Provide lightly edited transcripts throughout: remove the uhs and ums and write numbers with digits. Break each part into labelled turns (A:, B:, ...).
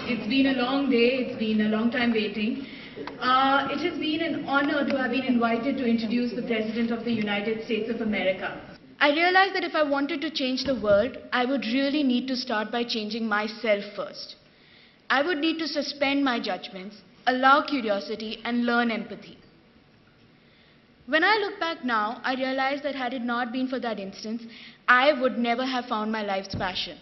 A: It's been a long day, it's been a long time waiting. It has been an honor to have been invited to introduce the President of the United States of America. I realized that if I wanted to change the world, I would really need to start by changing myself first. I would need to suspend my judgments, allow curiosity, and learn empathy. When I look back now, I realize that had it not been for that instance, I would never have found my life's passion,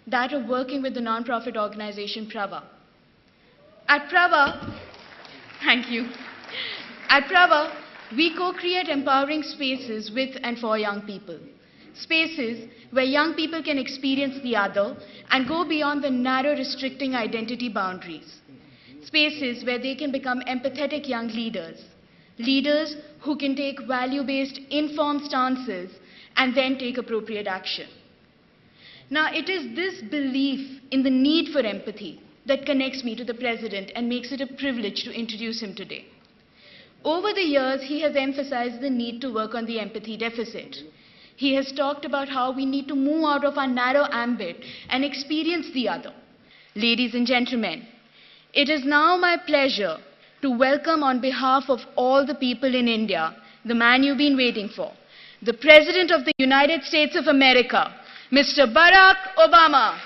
A: that of working with the non-profit organization Prava. At Prava, thank you. At Prava, we co-create empowering spaces with and for young people. Spaces where young people can experience the other and go beyond the narrow, restricting identity boundaries. Spaces where they can become empathetic young leaders. Leaders who can take value-based, informed stances and then take appropriate action. Now, it is this belief in the need for empathy that connects me to the President and makes it a privilege to introduce him today. Over the years, he has emphasized the need to work on the empathy deficit. He has talked about how we need to move out of our narrow ambit and experience the other. Ladies and gentlemen, it is now my pleasure to welcome on behalf of all the people in India, the man you've been waiting for, the President of the United States of America, Mr. Barack Obama.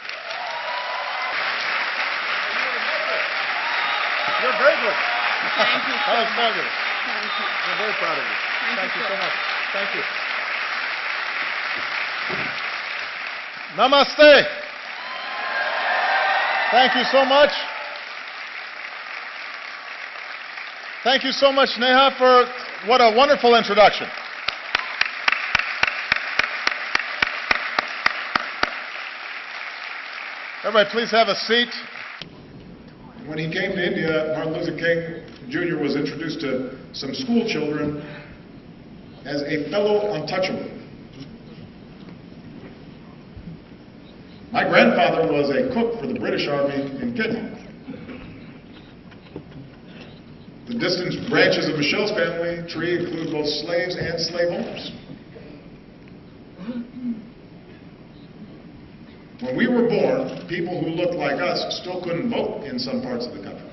B: You're very good.
A: Thank you.
B: That was fabulous.
A: Thank you.
B: We're very proud of you.
A: Thank you
B: so
A: so
B: much. Thank you. Namaste. Thank you so much. Thank you so much, Neha, for what a wonderful introduction. Everybody, please have a seat.
C: When he came to India, Martin Luther King Jr. was introduced to some school children as a fellow untouchable. My grandfather was a cook for the British Army in Kenya. The distant branches of Michelle's family tree include both slaves and slave owners. When we were born, people who looked like us still couldn't vote in some parts of the country.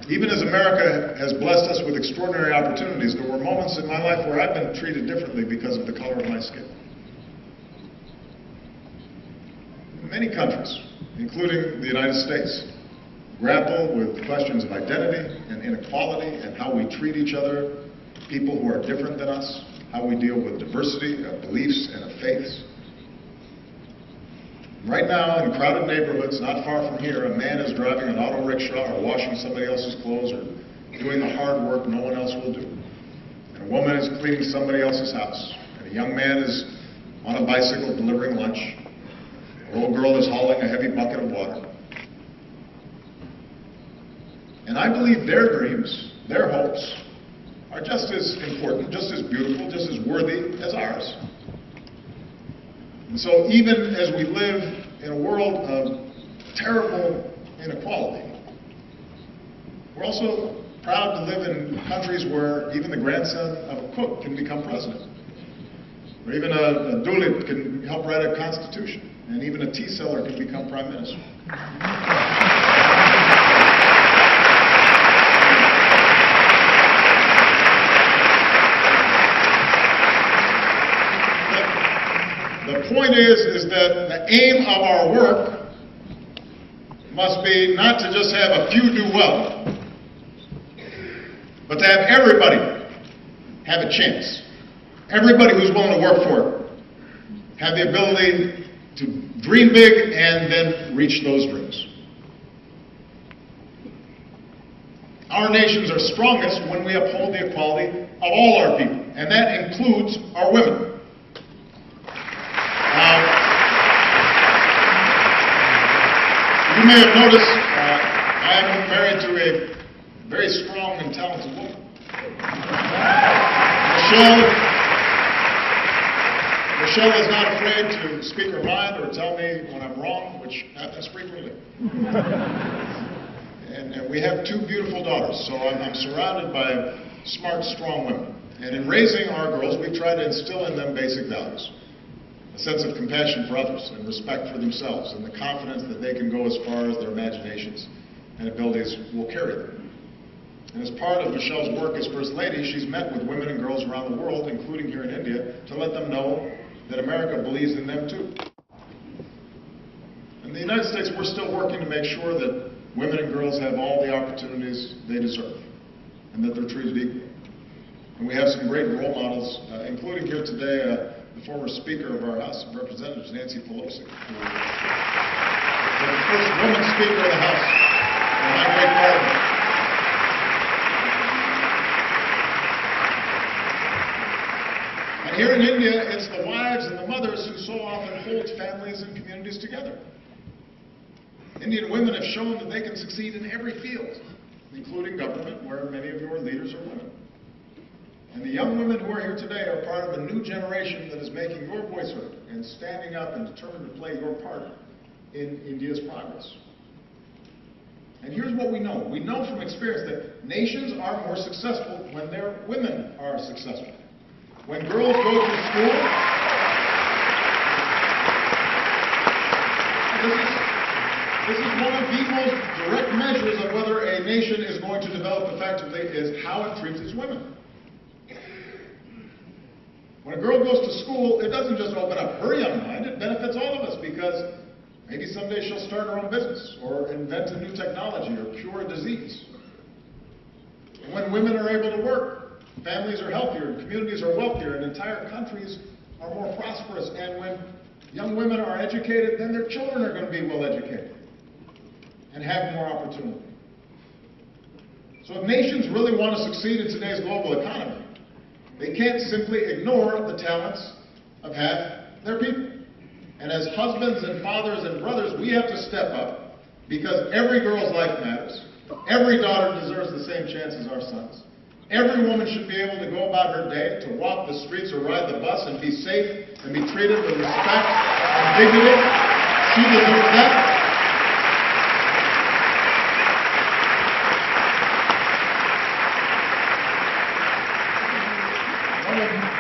C: Even as America has blessed us with extraordinary opportunities, there were moments in my life where I've been treated differently because of the color of my skin. Many countries, including the United States, grapple with questions of identity and inequality and how we treat each other, people who are different than us, how we deal with diversity of beliefs and of faiths. Right now, in crowded neighborhoods not far from here, a man is driving an auto rickshaw or washing somebody else's clothes or doing the hard work no one else will do. And a woman is cleaning somebody else's house. And a young man is on a bicycle delivering lunch. A little girl is hauling a heavy bucket of water. And I believe their dreams, their hopes, are just as important, just as beautiful, just as worthy as ours. And so even as we live in a world of terrible inequality, we're also proud to live in countries where even the grandson of a cook can become president, or even a dulit can help write a constitution, and even a tea seller can become prime minister. The point is that the aim of our work must be not to just have a few do well, but to have everybody have a chance. Everybody who's willing to work for it have the ability to dream big and then reach those dreams. Our nations are strongest when we uphold the equality of all our people, and that includes our women. You may have noticed I am married to a very strong and talented woman. Michelle is not afraid to speak her mind or tell me when I'm wrong, which happens frequently. And we have two beautiful daughters, so I'm surrounded by smart, strong women. And in raising our girls, we try to instill in them basic values. A sense of compassion for others and respect for themselves and the confidence that they can go as far as their imaginations and abilities will carry them. And as part of Michelle's work as First Lady, she's met with women and girls around the world, including here in India, to let them know that America believes in them too. In the United States, we're still working to make sure that women and girls have all the opportunities they deserve and that they're treated equally. And we have some great role models, including here today, the former Speaker of our House of Representatives, Nancy Pelosi, who was the first woman Speaker of the House in my great parliament. And here in India, it's the wives and the mothers who so often hold families and communities together. Indian women have shown that they can succeed in every field, including government, where many of your leaders are women. And the young women who are here today are part of a new generation that is making your voice heard and standing up and determined to play your part in India's progress. And here's what we know. We know from experience that nations are more successful when their women are successful. When girls go to school, this is one of the most direct measures of whether a nation is going to develop effectively is how it treats its women. When a girl goes to school, it doesn't just open up her young mind, it benefits all of us because maybe someday she'll start her own business or invent a new technology or cure a disease. And when women are able to work, families are healthier, communities are wealthier, and entire countries are more prosperous. And when young women are educated, then their children are going to be well educated and have more opportunity. So if nations really want to succeed in today's global economy, they can't simply ignore the talents of half their people. And as husbands and fathers and brothers, we have to step up because every girl's life matters. Every daughter deserves the same chance as our sons. Every woman should be able to go about her day, to walk the streets or ride the bus and be safe and be treated with respect and dignity. She deserves that.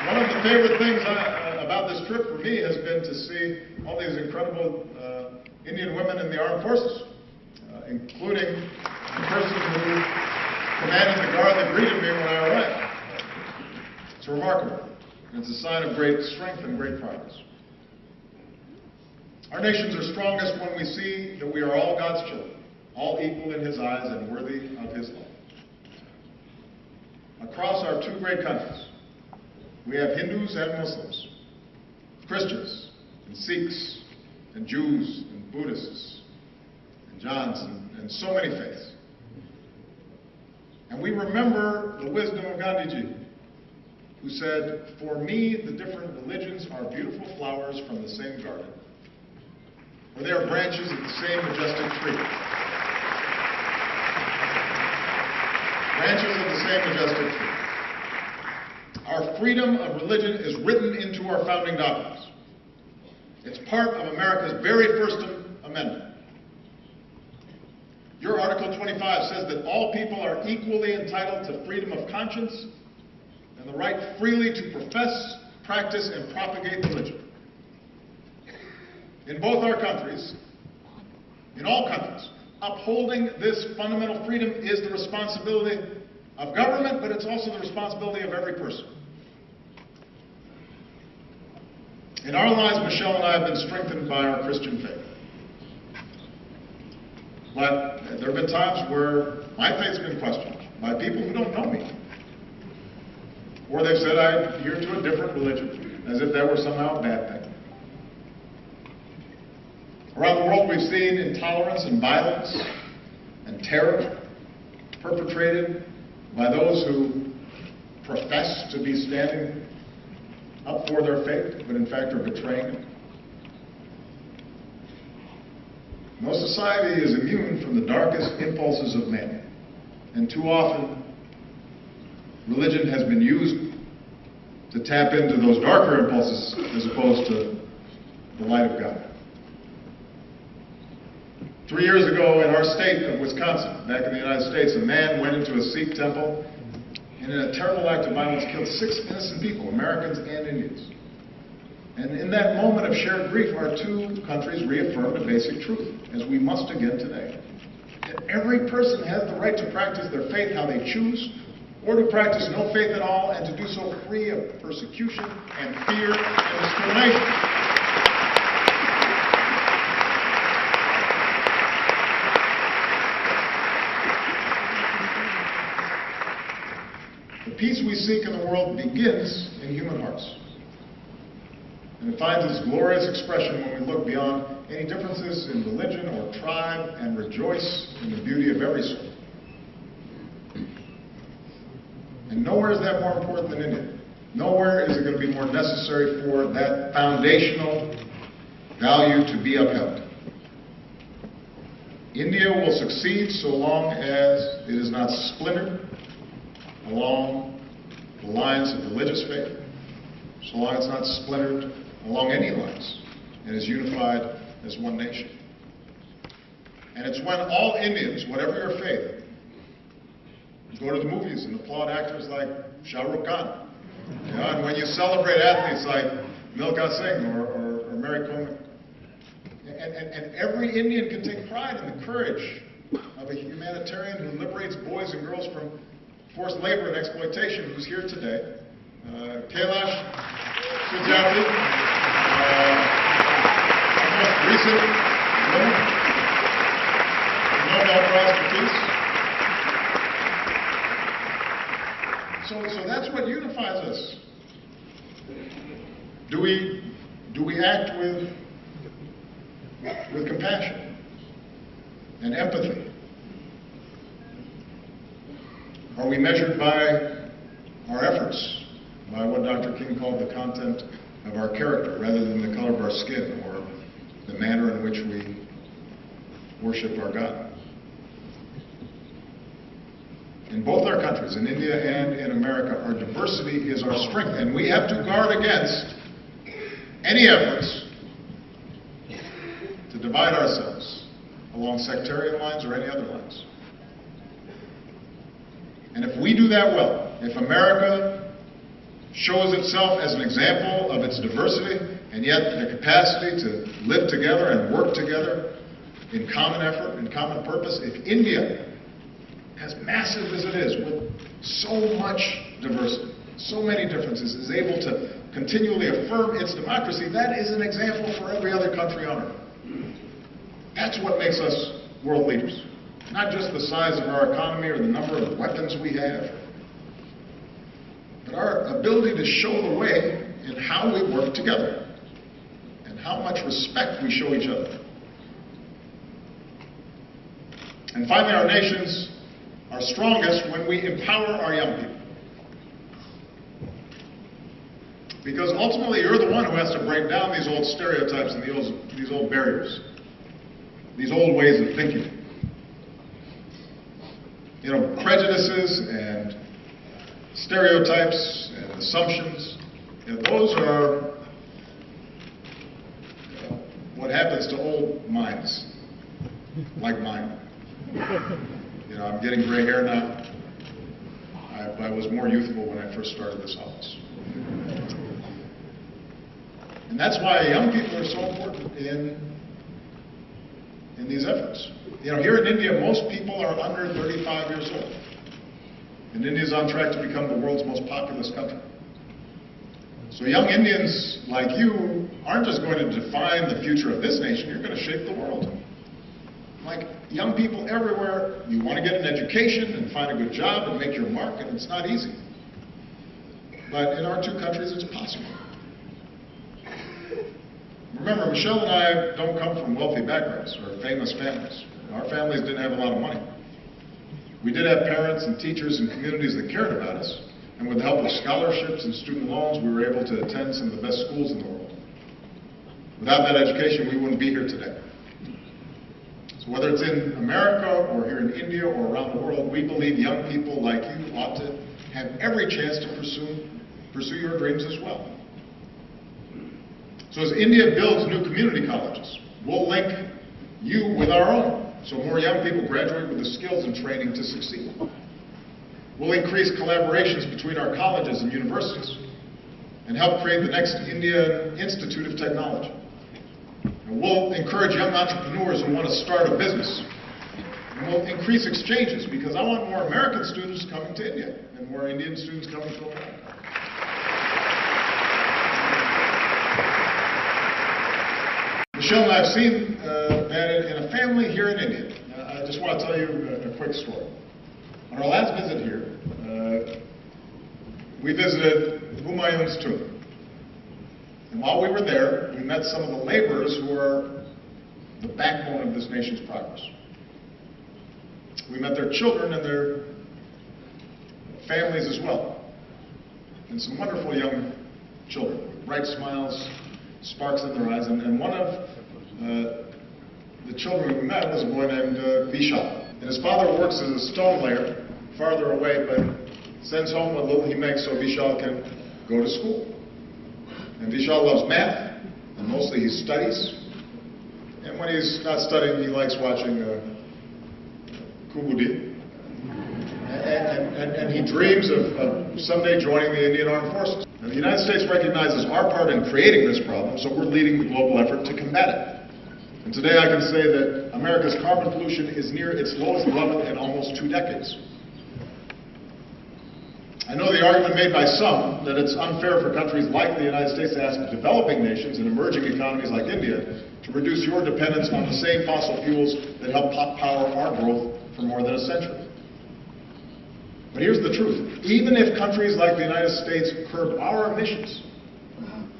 C: One of the favorite things about this trip for me has been to see all these incredible Indian women in the armed forces, including the person who commanded the guard that greeted me when I arrived. It's remarkable. And it's a sign of great strength and great progress. Our nations are strongest when we see that we are all God's children, all equal in His eyes and worthy of His love. Across our two great countries, we have Hindus and Muslims, Christians and Sikhs and Jews and Buddhists and Jains and so many faiths. And we remember the wisdom of Gandhiji, who said, "For me, the different religions are beautiful flowers from the same garden, for they are branches of the same majestic tree." Branches of the same majestic tree. Our freedom of religion is written into our founding documents. It's part of America's very first amendment. Your Article 25 says that all people are equally entitled to freedom of conscience and the right freely to profess, practice, and propagate religion. In both our countries, in all countries, upholding this fundamental freedom is the responsibility of government, but it's also the responsibility of every person. In our lives, Michelle and I have been strengthened by our Christian faith. But there have been times where my faith's been questioned by people who don't know me. Or they've said I adhere to a different religion, as if that were somehow a bad thing. Around the world, we've seen intolerance and violence and terror perpetrated by those who profess to be standing up for their faith, but in fact are betraying it. No society is immune from the darkest impulses of man, and too often religion has been used to tap into those darker impulses as opposed to the light of God. 3 years ago in our state of Wisconsin, back in the United States, a man went into a Sikh temple and in a terrible act of violence killed 6 innocent people, Americans and Indians. And in that moment of shared grief, our two countries reaffirmed a basic truth, as we must again today, that every person has the right to practice their faith how they choose, or to practice no faith at all, and to do so free of persecution and fear and discrimination. The peace we seek in the world begins in human hearts. And it finds its glorious expression when we look beyond any differences in religion or tribe and rejoice in the beauty of every soul. And nowhere is that more important than India. Nowhere is it going to be more necessary for that foundational value to be upheld. India will succeed so long as it is not splintered along the lines of religious faith, so long as it's not splintered along any lines, and is unified as one nation. And it's when all Indians, whatever your faith, go to the movies and applaud actors like Shah Rukh Khan, and when you celebrate athletes like Milkha Singh or Mary Kom, and every Indian can take pride in the courage of a humanitarian who liberates boys and girls from forced labor and exploitation, who's here today. Kailash Satyarthi, our most recent Nobel Prize for Peace. So that's what unifies us. Do we act with compassion and empathy? Are we measured by our efforts, by what Dr. King called the content of our character, rather than the color of our skin or the manner in which we worship our God? In both our countries, in India and in America, our diversity is our strength, and we have to guard against any efforts to divide ourselves along sectarian lines or any other lines. And if we do that well, if America shows itself as an example of its diversity and yet the capacity to live together and work together in common effort, in common purpose, if India, as massive as it is, with so much diversity, so many differences, is able to continually affirm its democracy, that is an example for every other country on earth. That's what makes us world leaders. Not just the size of our economy or the number of weapons we have, but our ability to show the way in how we work together and how much respect we show each other. And finally, our nations are strongest when we empower our young people. Because ultimately, you're the one who has to break down these old stereotypes and these old barriers, these old ways of thinking. You know, prejudices and stereotypes and assumptions, those are what happens to old minds, like mine. You know, I'm getting gray hair now. I was more youthful when I first started this office. And that's why young people are so important in these efforts. You know, here in India, most people are under 35 years old. And India is on track to become the world's most populous country. So young Indians like you aren't just going to define the future of this nation, you're going to shape the world. Like young people everywhere, you want to get an education and find a good job and make your mark, and it's not easy. But in our two countries, it's possible. Remember, Michelle and I don't come from wealthy backgrounds or famous families. Our families didn't have a lot of money. We did have parents and teachers and communities that cared about us, and with the help of scholarships and student loans, we were able to attend some of the best schools in the world. Without that education, we wouldn't be here today. So whether it's in America or here in India or around the world, we believe young people like you ought to have every chance to pursue your dreams as well. So as India builds new community colleges, we'll link you with our own, so more young people graduate with the skills and training to succeed. We'll increase collaborations between our colleges and universities and help create the next Indian Institute of Technology. And we'll encourage young entrepreneurs who want to start a business. And we'll increase exchanges because I want more American students coming to India and more Indian students coming to America. Michelle and I have seen that in a family here in India. I just want to tell you a quick story. On our last visit here, we visited Humayun's tomb. And while we were there, we met some of the laborers who are the backbone of this nation's progress. We met their children and their families as well. And some wonderful young children with bright smiles, sparks in their eyes. And one of the children we met was a boy named Vishal. And his father works as a stone layer farther away, but sends home what little he makes so Vishal can go to school. And Vishal loves math, and mostly he studies. And when he's not studying, he likes watching Kubudi. And he dreams of someday joining the Indian Armed Forces. And the United States recognizes our part in creating this problem, so we're leading the global effort to combat it. And today I can say that America's carbon pollution is near its lowest level in almost 2 decades. I know the argument made by some that it's unfair for countries like the United States to ask developing nations and emerging economies like India to reduce your dependence on the same fossil fuels that help power our growth for more than a century. But here's the truth. Even if countries like the United States curb our emissions,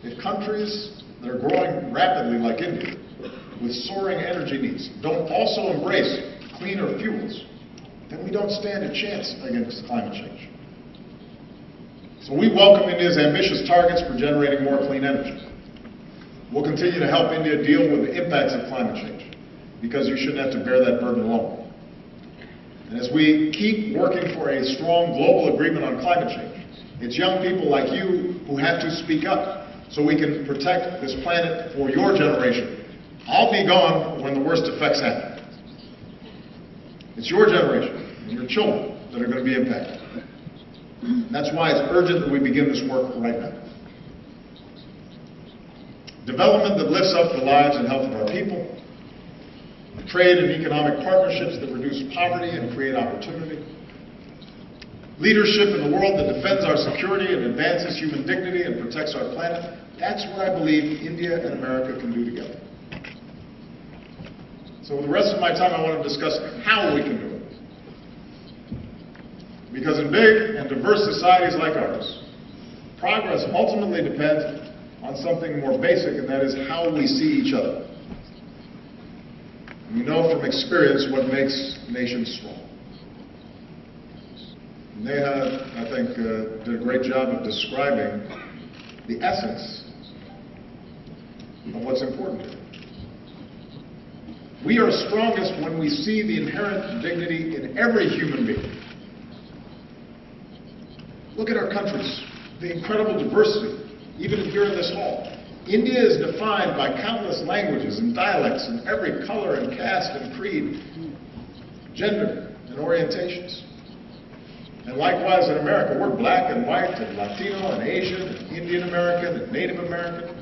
C: if countries that are growing rapidly like India, with soaring energy needs, don't also embrace cleaner fuels, then we don't stand a chance against climate change. So we welcome India's ambitious targets for generating more clean energy. We'll continue to help India deal with the impacts of climate change, because you shouldn't have to bear that burden alone. And as we keep working for a strong global agreement on climate change, it's young people like you who have to speak up so we can protect this planet for your generation. I'll be gone when the worst effects happen. It's your generation and your children that are going to be impacted. And that's why it's urgent that we begin this work right now. Development that lifts up the lives and health of our people, trade and economic partnerships that reduce poverty and create opportunity, leadership in the world that defends our security and advances human dignity and protects our planet. That's what I believe India and America can do together. So with the rest of my time, I want to discuss how we can do it. Because in big and diverse societies like ours, progress ultimately depends on something more basic, and that is how we see each other. We know from experience what makes nations strong. Neha, I think, did a great job of describing the essence of what's important here. We are strongest when we see the inherent dignity in every human being. Look at our countries, the incredible diversity, even here in this hall. India is defined by countless languages and dialects in every color and caste and creed, gender and orientations. And likewise in America, we're black and white and Latino and Asian and Indian American and Native American.